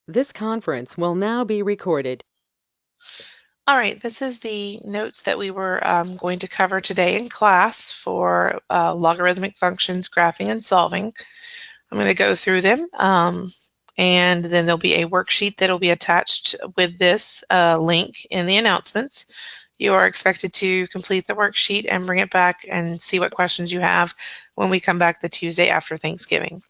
This conference will now be recorded. All right, this is the notes that we were going to cover today in class for logarithmic functions, graphing, and solving. I'm going to go through them, and then there'll be a worksheet that will be attached with this link in the announcements. You are expected to complete the worksheet and bring it back and see what questions you have when we come back the Tuesday after Thanksgiving.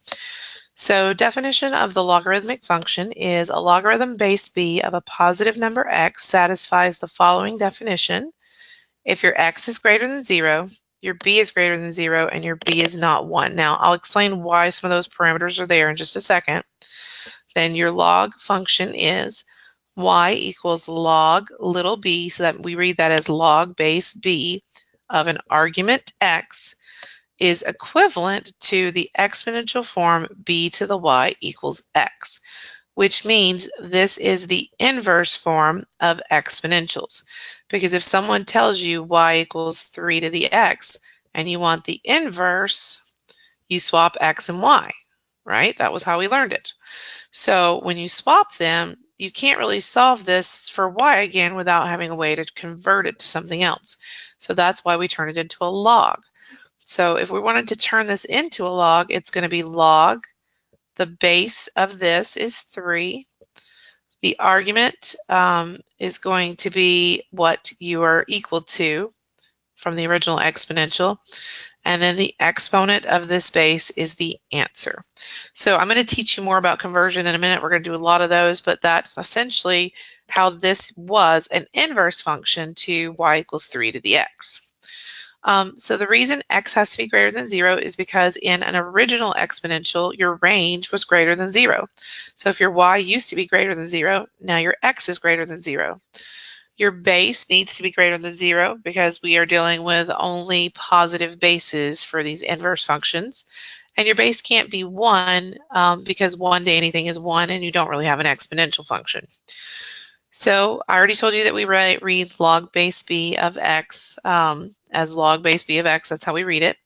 So definition of the logarithmic function is a logarithm base b of a positive number x satisfies the following definition. If your x is greater than 0, your b is greater than 0, and your b is not 1. Now, I'll explain why some of those parameters are there in just a second. Then your log function is y equals log little b, so that we read that as log base b of an argument x is equivalent to the exponential form b to the y equals x, which means this is the inverse form of exponentials. Because if someone tells you y equals 3 to the x and you want the inverse, you swap x and y, right? That was how we learned it. So when you swap them, you can't really solve this for y again without having a way to convert it to something else. So that's why we turn it into a log. So if we wanted to turn this into a log, it's going to be log. The base of this is 3. The argument is going to be what you are equal to from the original exponential. And then the exponent of this base is the answer. So I'm going to teach you more about conversion in a minute. We're going to do a lot of those, but that's essentially how this was an inverse function to y equals 3 to the x. So the reason x has to be greater than 0 is because in an original exponential, your range was greater than 0. So if your y used to be greater than 0, now your x is greater than 0. Your base needs to be greater than 0 because we are dealing with only positive bases for these inverse functions. And your base can't be 1 because 1 to anything is 1 and you don't really have an exponential function. So I already told you that we read log base b of x as log base b of x. That's how we read it.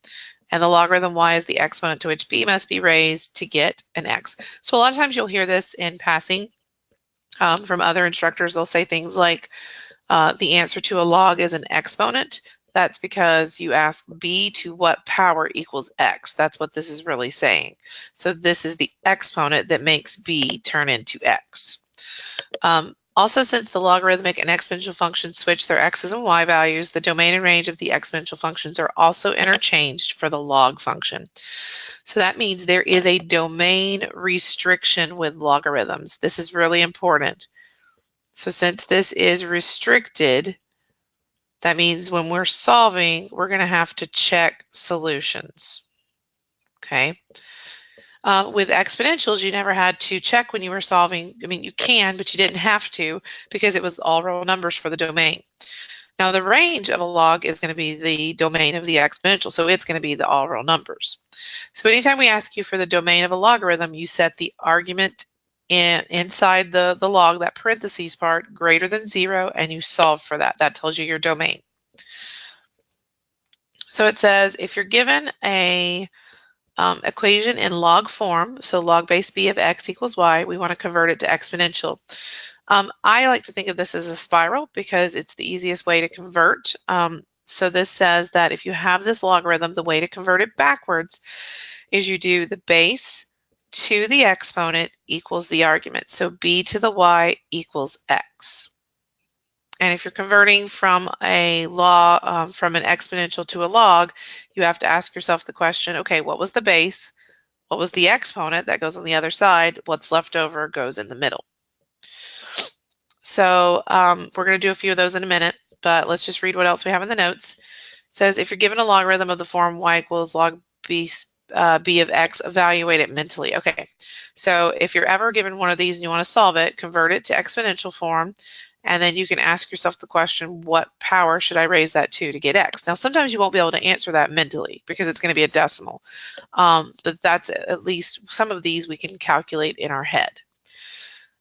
And the logarithm y is the exponent to which b must be raised to get an x. So a lot of times you'll hear this in passing from other instructors. They'll say things like the answer to a log is an exponent. That's because you ask b to what power equals x. That's what this is really saying. So this is the exponent that makes b turn into x. Also, since the logarithmic and exponential functions switch their x's and y values, the domain and range of the exponential functions are also interchanged for the log function. So that means there is a domain restriction with logarithms. This is really important. So since this is restricted, that means when we're solving, we're going to have to check solutions. Okay. With exponentials, you never had to check when you were solving. I mean, you can, but you didn't have to because it was all real numbers for the domain. Now, the range of a log is going to be the domain of the exponential, so it's going to be the all real numbers. So anytime we ask you for the domain of a logarithm, you set the argument inside the log, that parentheses part, greater than 0, and you solve for that. That tells you your domain. So it says if you're given a equation in log form, so log base b of x equals y, we want to convert it to exponential. I like to think of this as a spiral because it's the easiest way to convert. So this says that if you have this logarithm, the way to convert it backwards is you do the base to the exponent equals the argument. So b to the y equals x. And if you're converting from a from an exponential to a log, you have to ask yourself the question, okay, what was the base? What was the exponent that goes on the other side? What's left over goes in the middle. So we're going to do a few of those in a minute, but let's just read what else we have in the notes. It says if you're given a logarithm of the form y equals log b of x, evaluate it mentally. Okay, so if you're ever given one of these and you want to solve it, convert it to exponential form, and then you can ask yourself the question, what power should I raise that to get x? Now, sometimes you won't be able to answer that mentally because it's going to be a decimal, but that's at least some of these we can calculate in our head.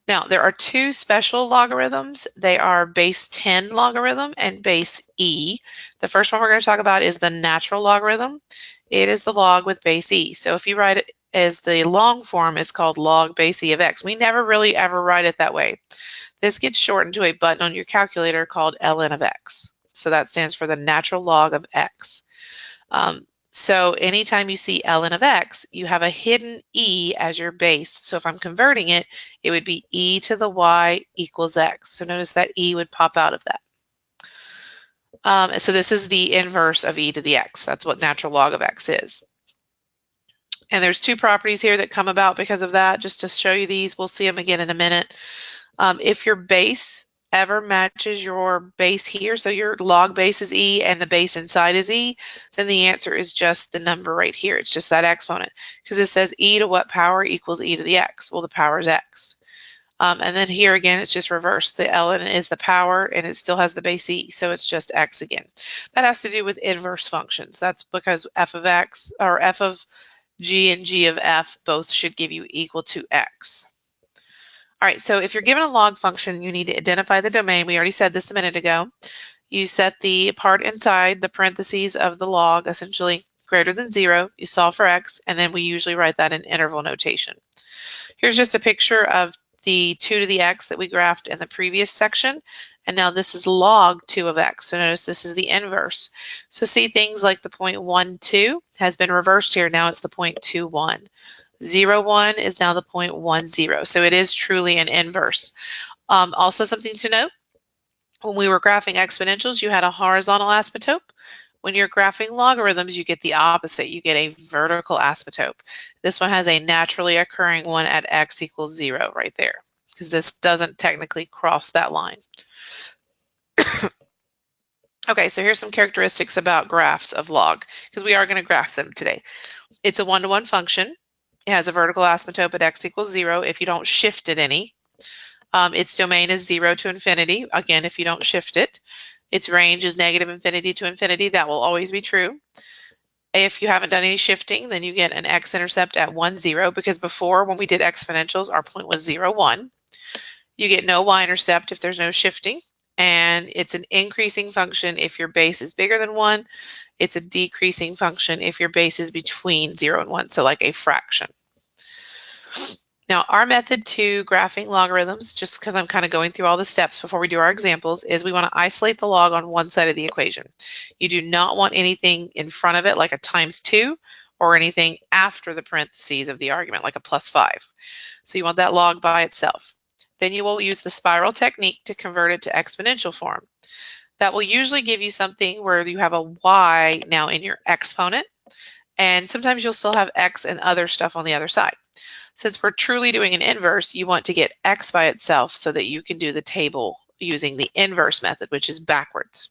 Now, there are two special logarithms. They are base 10 logarithm and base e. The first one we're going to talk about is the natural logarithm. It is the log with base e. So if you write is the long form is called log base e of x. We never really ever write it that way. This gets shortened to a button on your calculator called ln of x. So that stands for the natural log of x. So anytime you see ln of x, you have a hidden e as your base. So if I'm converting it, it would be e to the y equals x. So notice that e would pop out of that. So this is the inverse of e to the x. That's what natural log of x is. And there's two properties here that come about because of that. Just to show you these, we'll see them again in a minute. If your base ever matches your base here, so your log base is e and the base inside is e, then the answer is just the number right here. It's just that exponent, because it says e to what power equals e to the x. Well, the power is x. And then here again, it's just reversed. The ln is the power, and it still has the base e, so it's just x again. That has to do with inverse functions. That's because f of x, or f of g and g of f both should give you equal to x. All right, so if you're given a log function, you need to identify the domain. We already said this a minute ago. You set the part inside the parentheses of the log, essentially greater than 0. You solve for x, and then we usually write that in interval notation. Here's just a picture of the 2 to the x that we graphed in the previous section, and now this is log 2 of x. So notice this is the inverse. So see, things like the 0.12 has been reversed here. Now it's the 0.21. 0, 1 is now the 0.10. So it is truly an inverse. Also something to note, when we were graphing exponentials, you had a horizontal asymptote. When you're graphing logarithms, you get the opposite. You get a vertical asymptote. This one has a naturally occurring one at x equals 0 right there, because this doesn't technically cross that line. Okay, so here's some characteristics about graphs of log, because we are going to graph them today. It's a one-to-one function. It has a vertical asymptote at x equals 0 if you don't shift it any. Its domain is 0 to infinity, again, if you don't shift it. Its range is negative infinity to infinity. That will always be true. If you haven't done any shifting, then you get an x-intercept at 1, 0, because before, when we did exponentials, our point was 0, 1. You get no y-intercept if there's no shifting, and it's an increasing function if your base is bigger than 1. It's a decreasing function if your base is between 0 and 1, so like a fraction. Now, our method to graphing logarithms, just because I'm kind of going through all the steps before we do our examples, is we want to isolate the log on one side of the equation. You do not want anything in front of it, like a times 2, or anything after the parentheses of the argument, like a plus 5. So you want that log by itself. Then you will use the spiral technique to convert it to exponential form. That will usually give you something where you have a y now in your exponent, and sometimes you'll still have x and other stuff on the other side. Since we're truly doing an inverse, you want to get x by itself so that you can do the table using the inverse method, which is backwards.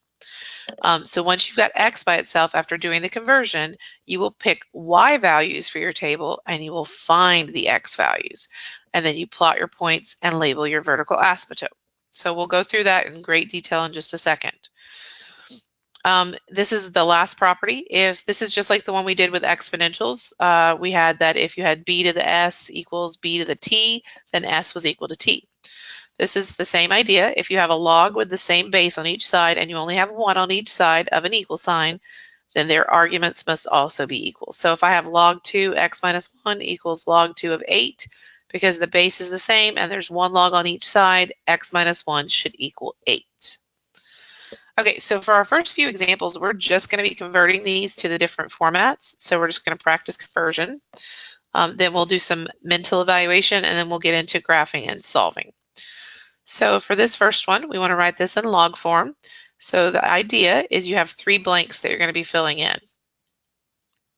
So once you've got x by itself after doing the conversion, you will pick y values for your table and you will find the x values. And then you plot your points and label your vertical asymptote. So we'll go through that in great detail in just a second. This is the last property. If this is just like the one we did with exponentials, we had that if you had b to the s equals b to the t, then s was equal to t. This is the same idea. If you have a log with the same base on each side and you only have 1 on each side of an equal sign, then their arguments must also be equal. So if I have log 2 x minus 1 equals log 2 of 8, because the base is the same and there's 1 log on each side, x minus 1 should equal 8. Okay, so for our first few examples, we're just going to be converting these to the different formats. So we're just going to practice conversion. Then we'll do some mental evaluation, and then we'll get into graphing and solving. So for this first one, we want to write this in log form. So the idea is you have 3 blanks that you're going to be filling in.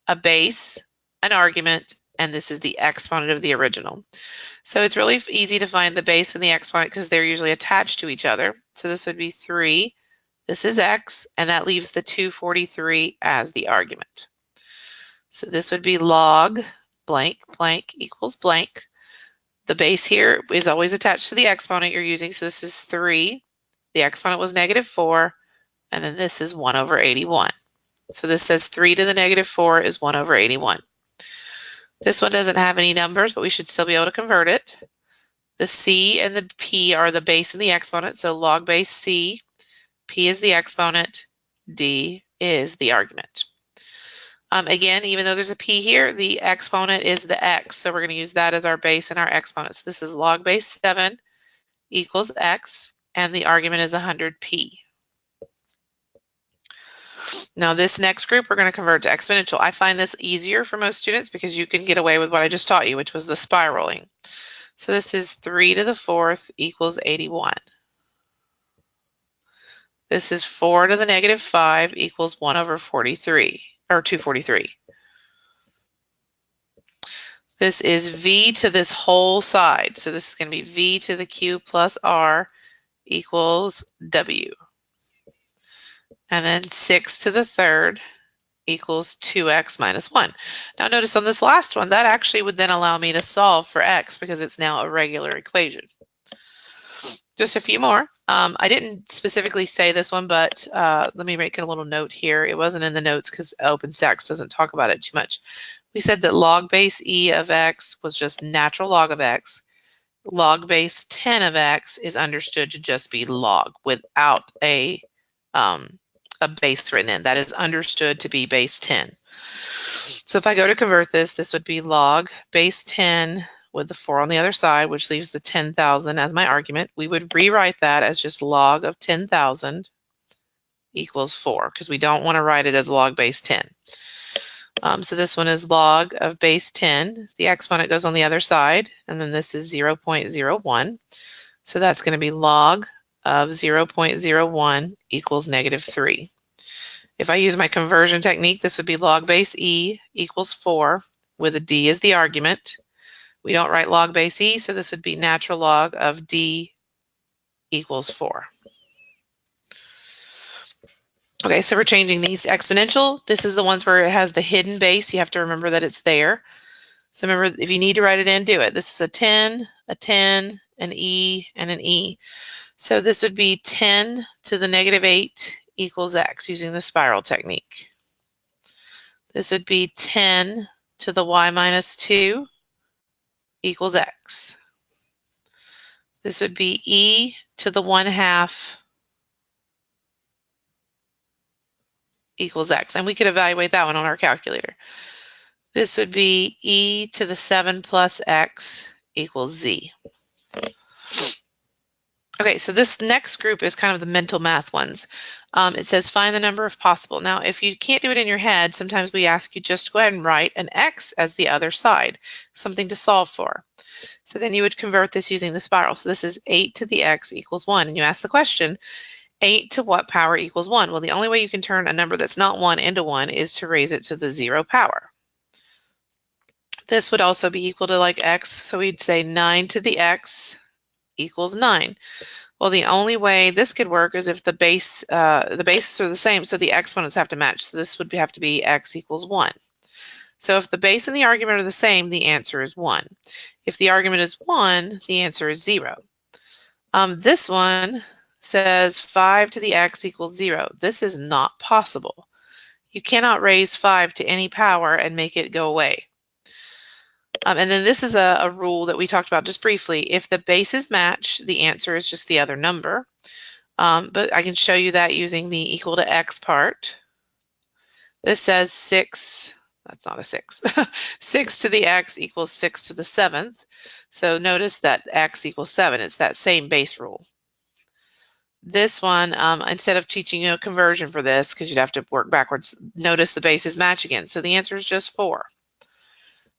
A base, an argument, and this is the exponent of the original. So it's really easy to find the base and the exponent because they're usually attached to each other. So this would be 3. This is x, and that leaves the 243 as the argument. So this would be log blank blank equals blank. The base here is always attached to the exponent you're using, so this is 3. The exponent was negative 4, and then this is 1 over 81. So this says 3 to the negative 4 is 1 over 81. This one doesn't have any numbers, but we should still be able to convert it. The c and the p are the base and the exponent, so log base c. P is the exponent, D is the argument. Again, even though there's a p here, the exponent is the x, so we're going to use that as our base and our exponent. So this is log base 7 equals x, and the argument is 100p. Now this next group, we're going to convert to exponential. I find this easier for most students because you can get away with what I just taught you, which was the spiraling. So this is 3 to the 4th equals 81. This is 4 to the negative 5 equals 1 over 43, or 243. This is v to this whole side. So this is going to be v to the q plus r equals w. And then 6 to the 3rd equals 2x minus 1. Now notice on this last one, that actually would then allow me to solve for x because it's now a regular equation. Just a few more. I didn't specifically say this one, but let me make a little note here. It wasn't in the notes because OpenStax doesn't talk about it too much. We said that log base e of x was just natural log of x. Log base 10 of x is understood to just be log without a base written in. That is understood to be base 10. So if I go to convert this, this would be log base 10 with the 4 on the other side, which leaves the 10,000 as my argument. We would rewrite that as just log of 10,000 equals 4, because we don't want to write it as log base 10. So this one is log of base 10. The exponent goes on the other side, and then this is 0.01. So that's going to be log of 0.01 equals negative 3. If I use my conversion technique, this would be log base e equals 4, with a d as the argument. We don't write log base e, so this would be natural log of d equals 4. Okay, so we're changing these to exponential. This is the ones where it has the hidden base. You have to remember that it's there. So remember, if you need to write it in, do it. This is a 10, an e, and an e. So this would be 10 to the negative 8 equals x using the spiral technique. This would be 10 to the y minus 2 equals x. This would be e to the 1/2 equals x. And we could evaluate that one on our calculator. This would be e to the 7 plus x equals z. Okay, so this next group is kind of the mental math ones. It says find the number if possible. Now, if you can't do it in your head, sometimes we ask you just to go ahead and write an x as the other side, something to solve for. So then you would convert this using the spiral. So this is 8 to the x equals 1. And you ask the question, 8 to what power equals 1? Well, the only way you can turn a number that's not 1 into 1 is to raise it to the 0 power. This would also be equal to like x, so we'd say 9 to the x equals 9. Well, the only way this could work is if the bases are the same, so the exponents have to match. So this would have to be x equals 1. So if the base and the argument are the same, the answer is 1. If the argument is 1, the answer is 0. This one says 5 to the x equals 0. This is not possible. You cannot raise 5 to any power and make it go away. And then this is a rule that we talked about just briefly. If the bases match, the answer is just the other number. But I can show you that using the equal to x part. This says 6, that's not a 6. 6 to the x equals 6 to the 7th. So notice that x equals 7. It's that same base rule. This one, instead of teaching you a conversion for this, because you'd have to work backwards, notice the bases match again. So the answer is just 4.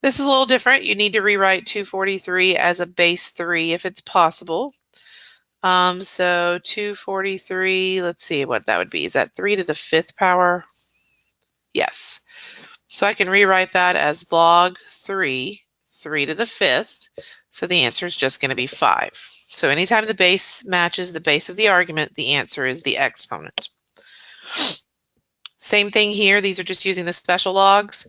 This is a little different. You need to rewrite 243 as a base 3 if it's possible. So 243, let's see what that would be. Is that 3 to the 5th power? Yes. So I can rewrite that as log 3, 3 to the 5th. So the answer is just going to be 5. So anytime the base matches the base of the argument, the answer is the exponent. Same thing here. These are just using the special logs.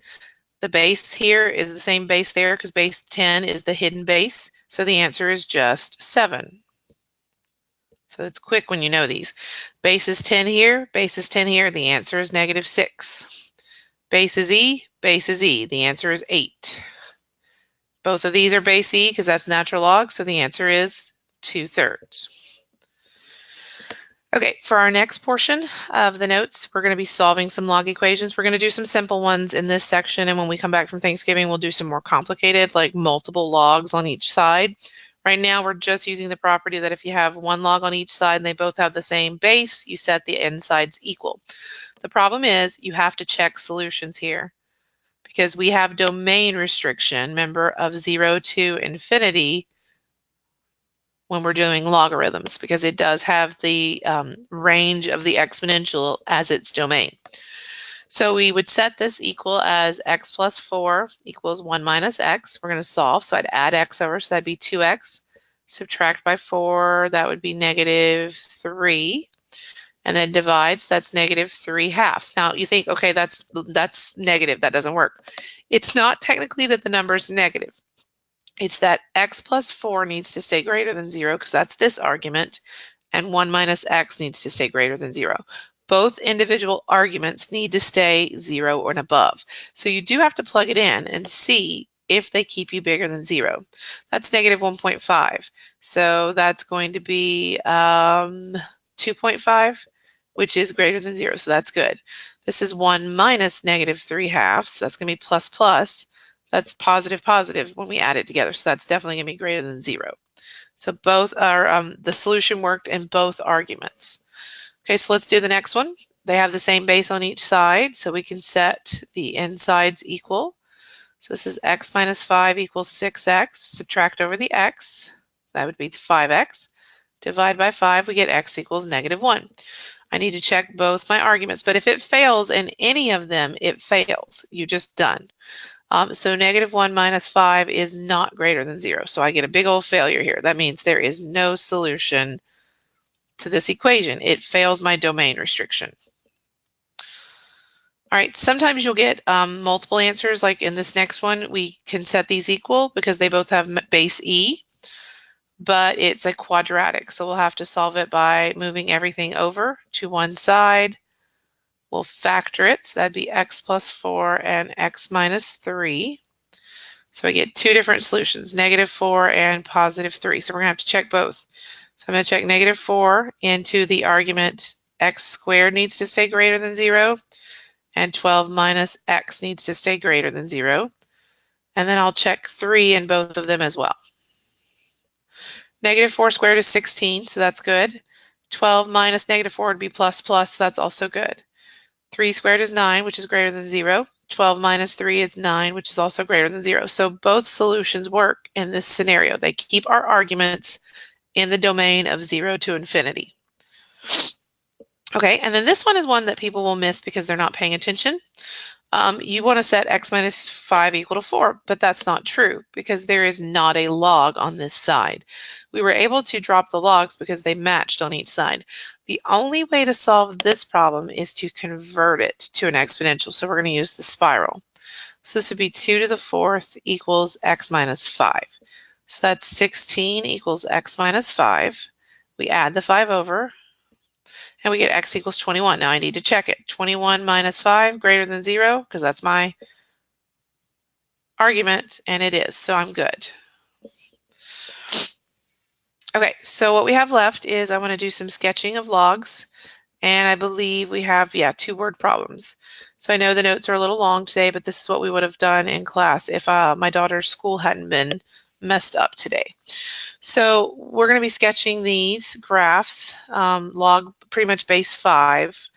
The base here is the same base there because base 10 is the hidden base. So the answer is just 7. So it's quick when you know these. Base is 10 here, base is 10 here. The answer is negative 6. Base is e, base is e. The answer is 8. Both of these are base e because that's natural log. So the answer is 2/3. Okay, for our next portion of the notes, we're going to be solving some log equations. We're going to do some simple ones in this section, and when we come back from Thanksgiving, we'll do some more complicated, like multiple logs on each side. Right now, we're just using the property that if you have one log on each side and they both have the same base, you set the end sides equal. The problem is you have to check solutions here because we have domain restriction, remember, of 0 to infinity when we're doing logarithms, because it does have the range of the exponential as its domain. So we would set this equal as x plus 4 equals 1 minus x. We're going to solve, so I'd add x over, so that'd be 2x. Subtract by 4, that would be negative 3. And then divide, so that's negative 3 halves. Now you think, okay, that's negative, that doesn't work. It's not technically that the number is negative. It's that x plus 4 needs to stay greater than 0 because that's this argument, and 1 minus x needs to stay greater than 0. Both individual arguments need to stay 0 or above. So you do have to plug it in and see if they keep you bigger than 0. That's negative 1.5. So that's going to be 2.5, which is greater than 0. So that's good. This is 1 minus negative 3 halves. That's going to be plus plus. That's positive positive when we add it together. So that's definitely going to be greater than 0. So both are, the solution worked in both arguments. Okay, so let's do the next one. They have the same base on each side, so we can set the end sides equal. So this is x minus 5 equals 6x. Subtract over the x. That would be 5x. Divide by 5, we get x equals negative 1. I need to check both my arguments, but if it fails in any of them, it fails. You're just done. So negative 1 minus 5 is not greater than 0. So I get a big old failure here. That means there is no solution to this equation. It fails my domain restriction. All right, sometimes you'll get multiple answers. Like in this next one, we can set these equal because they both have base e, but it's a quadratic. So we'll have to solve it by moving everything over to one side. We'll factor it. So that'd be x plus 4 and x minus 3. So I get two different solutions, negative 4 and positive 3. So we're going to have to check both. So I'm going to check negative 4 into the argument x squared needs to stay greater than 0, and 12 minus x needs to stay greater than 0. And then I'll check 3 in both of them as well. Negative 4 squared is 16, so that's good. 12 minus negative 4 would be plus plus, so that's also good. 3 squared is 9, which is greater than 0. 12 minus 3 is 9, which is also greater than 0. So both solutions work in this scenario. They keep our arguments in the domain of 0 to infinity. Okay, and then this one is one that people will miss because they're not paying attention. You want to set x minus 5 equal to 4, but that's not true because there is not a log on this side. We were able to drop the logs because they matched on each side. The only way to solve this problem is to convert it to an exponential. So we're going to use the spiral. So this would be 2 to the 4th equals x minus 5. So that's 16 equals x minus 5. We add the 5 over, and we get x equals 21. Now I need to check it. 21 minus 5 greater than 0, because that's my argument, and it is, so I'm good. Okay, so what we have left is I want to do some sketching of logs, and I believe we have, two word problems. So I know the notes are a little long today, but this is what we would have done in class if my daughter's school hadn't been messed up today. So we're going to be sketching these graphs, log pretty much base 5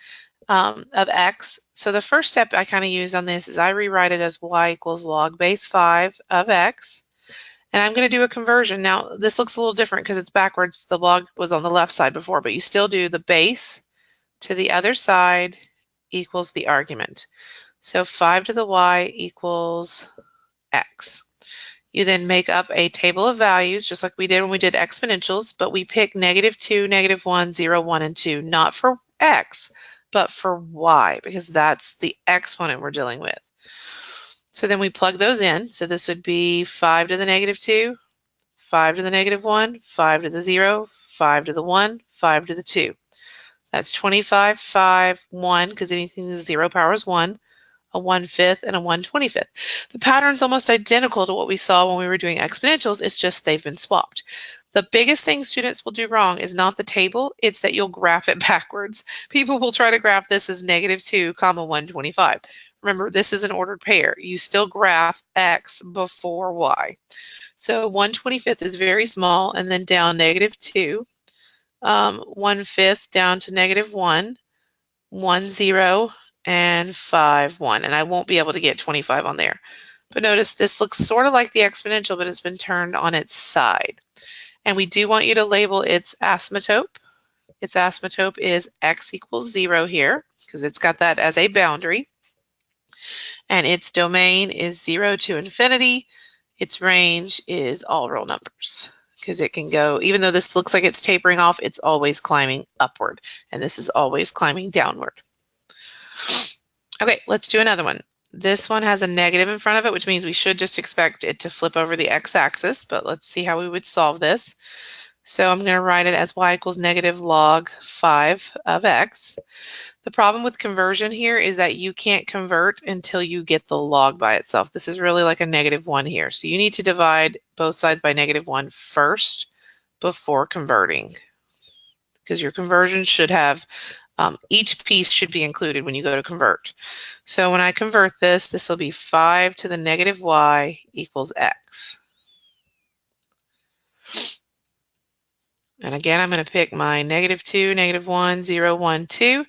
of x. So the first step I kind of use on this is I rewrite it as y equals log base 5 of x. And I'm going to do a conversion. Now this looks a little different because it's backwards. The log was on the left side before, but you still do the base to the other side equals the argument. So 5 to the y equals x. You then make up a table of values, just like we did when we did exponentials, but we pick -2, -1, 0, 1, and 2, not for x, but for y, because that's the exponent we're dealing with. So then we plug those in. So this would be 5 to the -2, 5 to the -1, 5 to the 0, 5 to the 1, 5 to the 2. That's 25, 5, 1, because anything to the 0 power is 1. a 1/5, and a 1/25. The pattern's almost identical to what we saw when we were doing exponentials, it's just they've been swapped. The biggest thing students will do wrong is not the table, it's that you'll graph it backwards. People will try to graph this as -2, 125. Remember, this is an ordered pair. You still graph x before y. So 1/25 is very small, and then down -2, 1/5 down to -1, 1, 0, and 5, 1. And I won't be able to get 25 on there. But notice this looks sort of like the exponential, but it's been turned on its side. And we do want you to label its asymptote. Its asymptote is x equals 0 here, because it's got that as a boundary. And its domain is 0 to infinity. Its range is all real numbers, because it can go, even though this looks like it's tapering off, it's always climbing upward, and this is always climbing downward. Okay, let's do another one. This one has a negative in front of it, which means we should just expect it to flip over the x-axis, but let's see how we would solve this. So I'm going to write it as y equals negative log 5 of x. The problem with conversion here is that you can't convert until you get the log by itself. This is really like a -1 here. So you need to divide both sides by -1 first before converting, because your conversion should have, each piece should be included when you go to convert. So when I convert this, this will be 5 to the negative y equals x. And again, I'm going to pick my -2, -1, 0, 1, 2,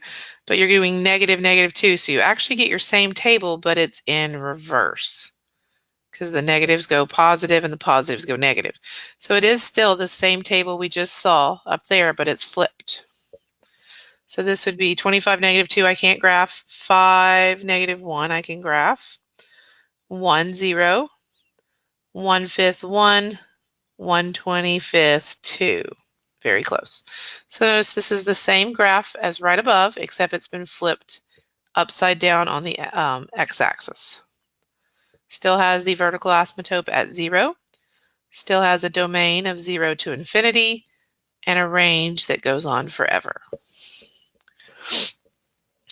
but you're doing negative, -2, so you actually get your same table, but it's in reverse, because the negatives go positive and the positives go negative. So it is still the same table we just saw up there, but it's flipped. So this would be 25, -2, I can't graph. 5, -1, I can graph. 1, 0, 1/5, 1, 1/25, 2. Very close. So notice this is the same graph as right above, except it's been flipped upside down on the x-axis. Still has the vertical asymptote at 0, still has a domain of 0 to infinity, and a range that goes on forever.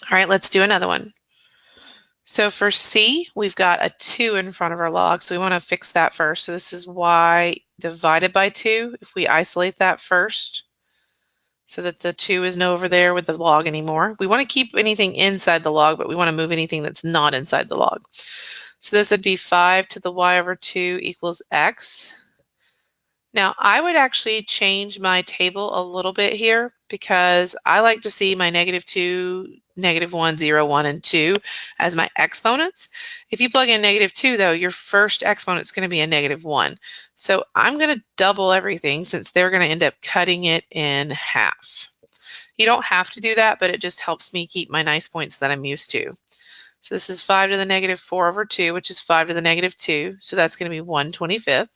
All right, let's do another one. So for C, we've got a 2 in front of our log, so we want to fix that first. So this is y divided by 2. If we isolate that first, so that the 2 isn't over there with the log anymore. We want to keep anything inside the log, but we want to move anything that's not inside the log. So this would be 5 to the y over 2 equals x. Now, I would actually change my table a little bit here, because I like to see my -2, -1, 0, 1, and 2 as my exponents. If you plug in -2, though, your first exponent is going to be a -1. So I'm going to double everything, since they're going to end up cutting it in half. You don't have to do that, but it just helps me keep my nice points that I'm used to. So this is 5 to the -4 over 2, which is 5 to the -2. So that's going to be 1/25.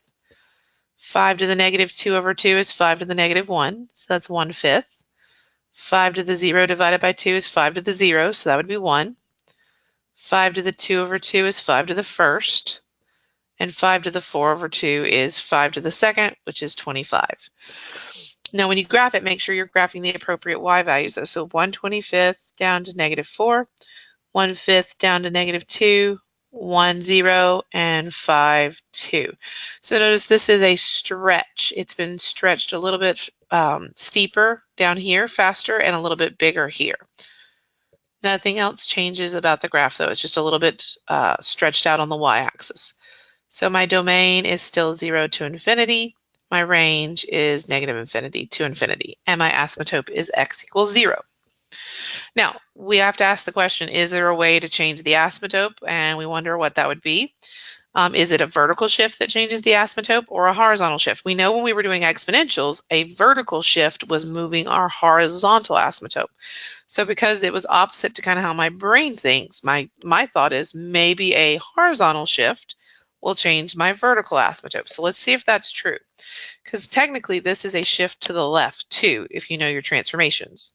5 to the -2 over 2 is 5 to the -1, so that's 1/5. 5 to the 0 divided by 2 is 5 to the 0, so that would be 1. 5 to the 2 over 2 is 5 to the first. And 5 to the 4 over 2 is 5 to the second, which is 25. Now when you graph it, make sure you're graphing the appropriate y values. So 1/25 down to -4, 1/5 down to -2, 1, 0, and 5, 2. So notice this is a stretch. It's been stretched a little bit steeper down here, faster, and a little bit bigger here. Nothing else changes about the graph, though. It's just a little bit stretched out on the y-axis. So my domain is still 0 to infinity. My range is -infinity to infinity. And my asymptote is x equals 0. Now, we have to ask the question, is there a way to change the asymptote? And we wonder what that would be. Is it a vertical shift that changes the asymptote, or a horizontal shift? We know when we were doing exponentials, a vertical shift was moving our horizontal asymptote. So because it was opposite to kind of how my brain thinks, my thought is maybe a horizontal shift will change my vertical asymptote. So let's see if that's true. Because technically this is a shift to the left too, if you know your transformations.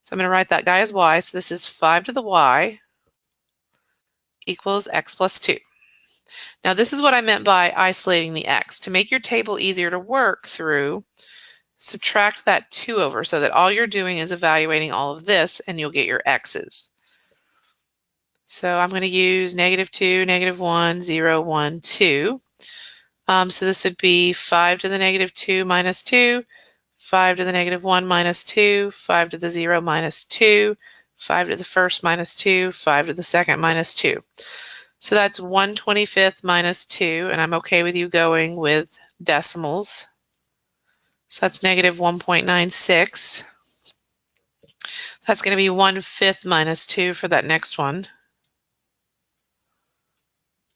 So I'm going to write that guy as y. So this is 5 to the y equals x plus 2. Now this is what I meant by isolating the x. To make your table easier to work through, subtract that 2 over, so that all you're doing is evaluating all of this, and you'll get your x's. So I'm going to use -2, -1, 0, 1, 2. So this would be 5 to the -2 minus 2, 5 to the -1 minus 2, 5 to the 0 minus 2, 5 to the first minus 2, 5 to the second minus 2. So that's 1/25 minus 2, and I'm okay with you going with decimals. So that's -1.96. That's going to be 1/5 minus 2 for that next one.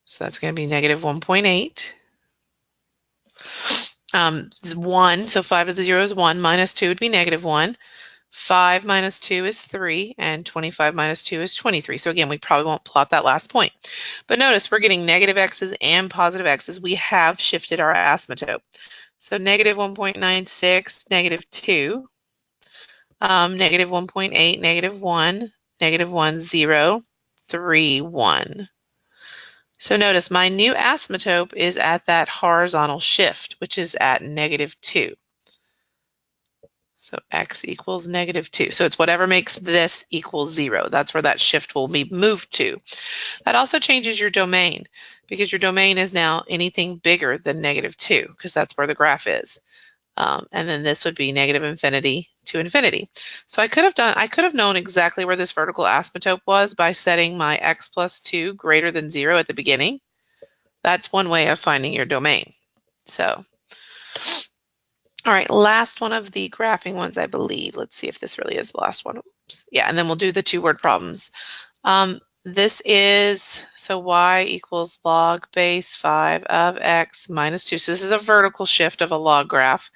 So that's going to be -1.8. 1, so 5 to the 0 is 1, minus 2 would be -1. 5 minus 2 is 3, and 25 minus 2 is 23. So again, we probably won't plot that last point. But notice we're getting negative x's and positive x's. We have shifted our asymptote. So -1.96, -2, -1.8, -1, -1, 0, 3, 1. So notice my new asymptote is at that horizontal shift, which is at -2. So x equals -2. So it's whatever makes this equal 0. That's where that shift will be moved to. That also changes your domain, because your domain is now anything bigger than -2, because that's where the graph is. And then this would be -infinity to infinity. So I could have known exactly where this vertical asymptote was by setting my x plus 2 greater than 0 at the beginning. That's one way of finding your domain. So, all right, last one of the graphing ones, I believe. Let's see if this really is the last one. Oops. Yeah, and then we'll do the 2-word problems. This is, so y equals log base 5 of x minus 2. So this is a vertical shift of a log graph.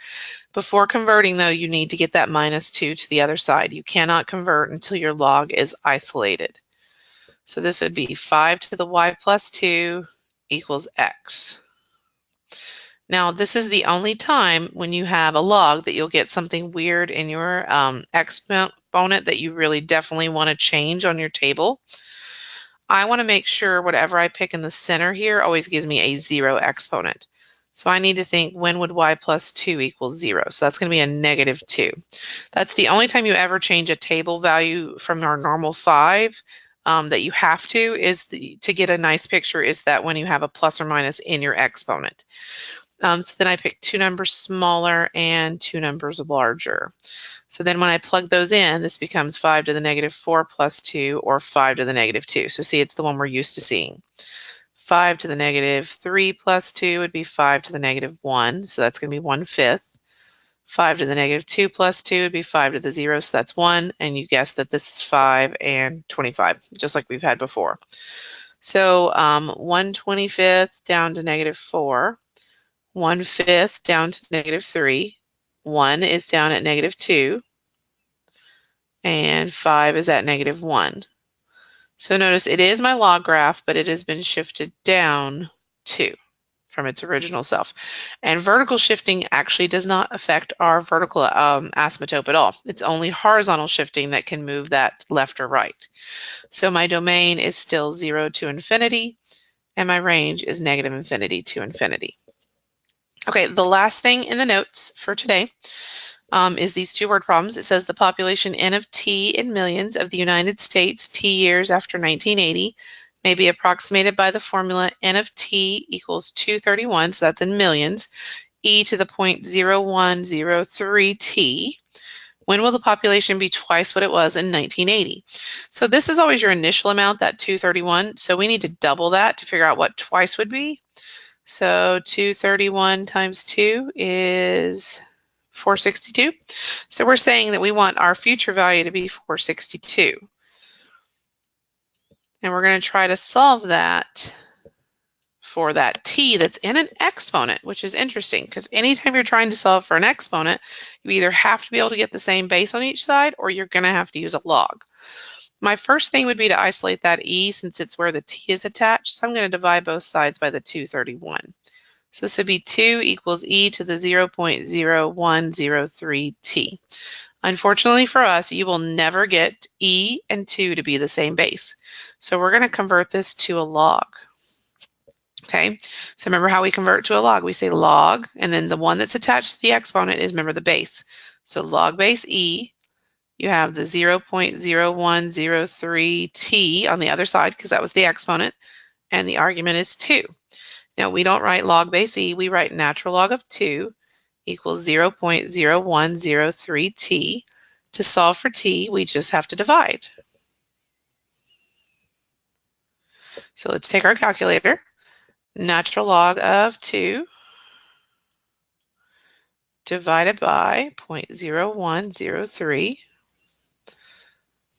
Before converting, though, you need to get that -2 to the other side. You cannot convert until your log is isolated. So this would be 5 to the y plus 2 equals x. Now, this is the only time when you have a log that you'll get something weird in your exponent that you really definitely want to change on your table. I want to make sure whatever I pick in the center here always gives me a 0 exponent. So I need to think, when would y plus 2 equal 0? So that's going to be a -2. That's the only time you ever change a table value from our normal 5 that you have to, is to get a nice picture, is that when you have a plus or minus in your exponent. So then I pick 2 numbers smaller and 2 numbers larger. So then when I plug those in, this becomes 5 to the -4 plus 2, or 5 to the -2. So see, it's the one we're used to seeing. 5 to the -3 plus 2 would be 5 to the -1, so that's going to be 1/5. 5 to the -2 plus 2 would be 5 to the 0, so that's 1, and you guessed that this is 5 and 25, just like we've had before. So 1/25 down to -4. 1/5 down to -3, 1 is down at -2, and 5 is at -1. So notice it is my log graph, but it has been shifted down 2 from its original self. And vertical shifting actually does not affect our vertical asymptote at all. It's only horizontal shifting that can move that left or right. So my domain is still 0 to infinity, and my range is -infinity to infinity. Okay, the last thing in the notes for today is these 2-word problems. It says the population N of T in millions of the United States T years after 1980 may be approximated by the formula N of T equals 231, so that's in millions, e to the 0.0103 T. When will the population be twice what it was in 1980? So this is always your initial amount, that 231, so we need to double that to figure out what twice would be. So 231 times 2 is 462. So we're saying that we want our future value to be 462. And we're going to try to solve that for that t that's in an exponent, which is interesting, because anytime you're trying to solve for an exponent, you either have to be able to get the same base on each side, or you're going to have to use a log. My first thing would be to isolate that e, since it's where the t is attached. So I'm going to divide both sides by the 231. So this would be 2 equals e to the 0.0103 t. Unfortunately for us, you will never get e and 2 to be the same base. So we're going to convert this to a log. Okay, so remember how we convert to a log. We say log, and then the one that's attached to the exponent is, remember, the base. So log base e You have the 0.0103t on the other side because that was the exponent, and the argument is 2. Now we don't write log base e, we write natural log of 2 equals 0.0103t. To solve for t, we just have to divide. So let's take our calculator. Natural log of 2 divided by 0.0103.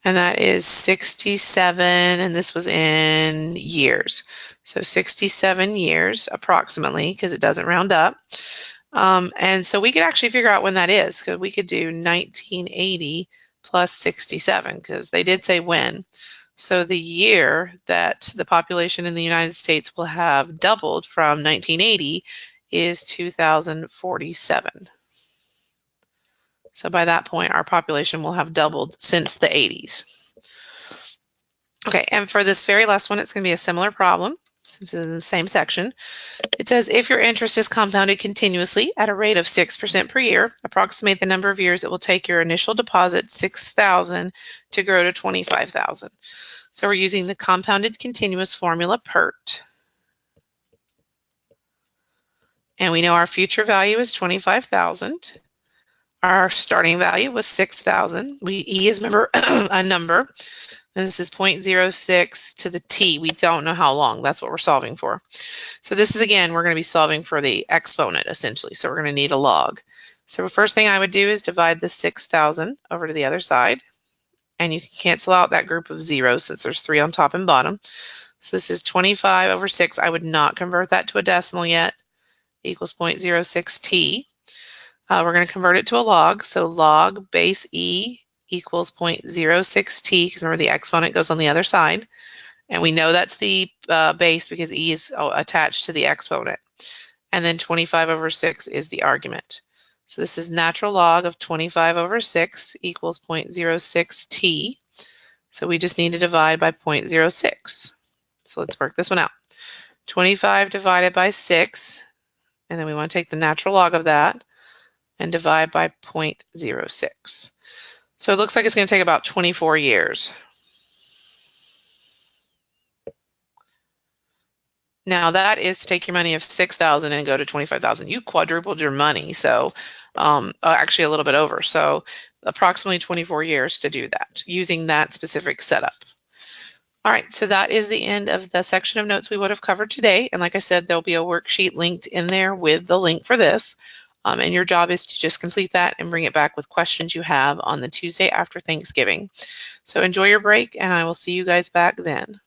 And that is 67, and this was in years. So 67 years approximately, because it doesn't round up. And so we could actually figure out when that is, because we could do 1980 plus 67, because they did say when. So the year that the population in the United States will have doubled from 1980 is 2047. So by that point, our population will have doubled since the 80s. Okay, and for this very last one, it's going to be a similar problem since it's in the same section. It says, if your interest is compounded continuously at a rate of 6% per year, approximate the number of years it will take your initial deposit, $6,000, to grow to $25,000. So we're using the compounded continuous formula PERT. And we know our future value is $25,000. Our starting value was 6,000. E is, remember, a number. And this is 0.06 to the t. We don't know how long. That's what we're solving for. So this is, again, we're going to be solving for the exponent, essentially. So we're going to need a log. So the first thing I would do is divide the 6,000 over to the other side. And you can cancel out that group of zeros since there's 3 on top and bottom. So this is 25 over 6. I would not convert that to a decimal yet. Equals 0.06t. We're going to convert it to a log. So log base e equals 0.06t, because remember the exponent goes on the other side. And we know that's the base because e is attached to the exponent. And then 25 over 6 is the argument. So this is natural log of 25 over 6 equals 0.06t. So we just need to divide by 0.06. So let's work this one out. 25 divided by 6, and then we want to take the natural log of that and divide by 0.06. So it looks like it's going to take about 24 years. Now that is to take your money of 6,000 and go to 25,000. You quadrupled your money, so actually a little bit over. So approximately 24 years to do that using that specific setup. All right, so that is the end of the section of notes we would have covered today. And like I said, there'll be a worksheet linked in there with the link for this. And your job is to just complete that and bring it back with questions you have on the Tuesday after Thanksgiving. So enjoy your break, and I will see you guys back then.